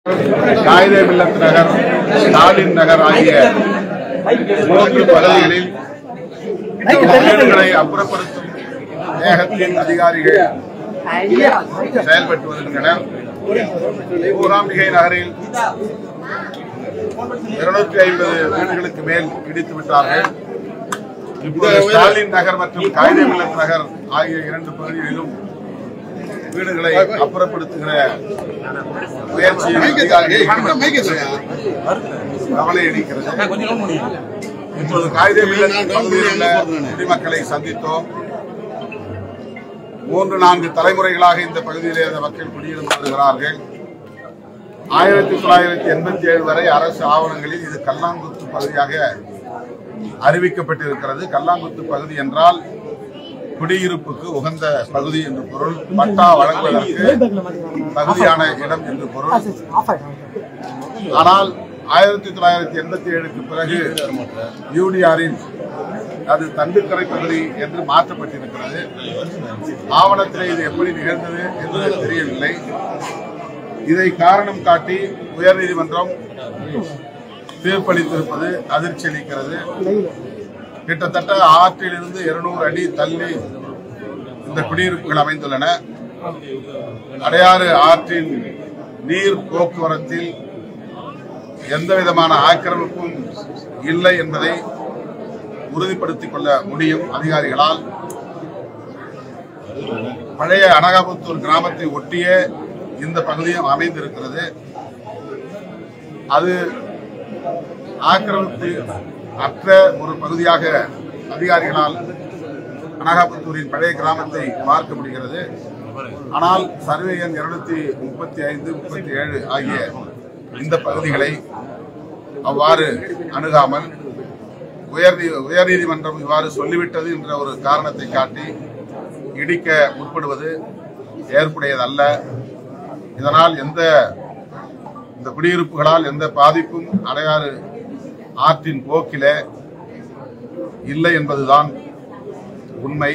காயிதே மில்லத் நகர், ஸ்டாலின் நகர் ஆகிய 3 பகுதிகளில் வீடுகளை அப்புறப்படுத்தும் வேகத்தின் அதிகாரிகள் செயல்பட்டு வருகின்றனர். மூகாம்பிகை நகரில் 250 வீடுகளுக்கு மேல் இடித்து விட்டார்கள். இப்போது ஸ்டாலின் நகர் மற்றும் காயிதே மில்லத் நகர் ஆகிய 2 பகுதிகளிலும் வீடுகளை அப்புறப்படுத்துகிற முயற்சியில் கவலை அளிக்கிறது. இப்போது காயிதே மில்லத் பகுதியில் உள்ள குடிமக்களை சந்தித்தோம். 3-4 தலைமுறைகளாக இந்த பகுதியிலே அந்த மக்கள் குடியிருந்து வருகிறார்கள். 1987 வரை அரசு ஆவணங்களில் இது கல்லாங்குத்து பகுதியாக அறிவிக்கப்பட்டிருக்கிறது. கல்லாங்குத்து பகுதி என்றால் குடியிருப்புக்கு உகந்த பகுதி என்று பொருள், பட்டா வழங்குவதற்கு தகுதியான இடம் என்று பொருள். ஆனால் 1987க்கு பிறகு யூடிஆரில் அது தண்டுக்கரை பகுதி என்று மாற்றப்பட்டிருக்கிறது. ஆவணத்தில் இது எப்படி நிகழ்ந்தது என்பது தெரியவில்லை. இதை காரணம் காட்டி உயர்நீதிமன்றம் தீர்ப்பளித்திருப்பது அதிர்ச்சி அளிக்கிறது. கிட்டத்தட்ட ஆற்றிலிருந்து 200 அடி தள்ளி இந்த குடியிருப்புகள் அமைந்துள்ளன. அடையாறு ஆற்றின் நீர் போக்குவரத்தில் எந்த விதமான ஆக்கிரமிப்பும் இல்லை என்பதை உறுதிப்படுத்திக் கொள்ள முடியும் அதிகாரிகளால். பழைய அனகாபுத்தூர் கிராமத்தை ஒட்டிய இந்த பகுதியும் அமைந்திருக்கிறது. அது ஆக்கிரமிப்பு அற்ற ஒரு பகுதியாக அதிகாரிகளால் அனகாபுத்தூரின் பழைய கிராமத்தை பார்க்க முடிகிறது. ஆனால் சர்வே எண் 235, 37 ஆகிய இந்த பகுதிகளை அவ்வாறு அணுகாமல் உயர்நீதிமன்றம் இவ்வாறு சொல்லிவிட்டது என்ற ஒரு காரணத்தை காட்டி இடிக்க முற்படுவது ஏற்புடையதல்ல. இதனால் இந்த குடியிருப்புகளால் எந்த பாதிப்பும் அடையாறு ஆற்றின் போக்கிலே இல்லை என்பதுதான் உண்மை.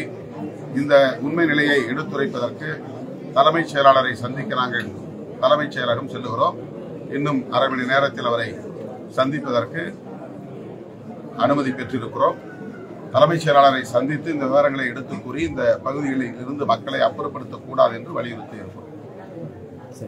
இந்த உண்மை நிலையை எடுத்துரைப்பதற்கு தலைமைச் செயலாளரை சந்திக்க நாங்கள் தலைமைச் செயலகம் செல்லுகிறோம். இன்னும் அரை மணி நேரத்தில் அவரை சந்திப்பதற்கு அனுமதி பெற்றிருக்கிறோம். தலைமைச் செயலாளரை சந்தித்து இந்த விவரங்களை எடுத்துக் கூறி இந்த பகுதிகளில் இருந்து மக்களை அப்புறப்படுத்தக்கூடாது என்று வலியுறுத்தி இருக்கிறோம்.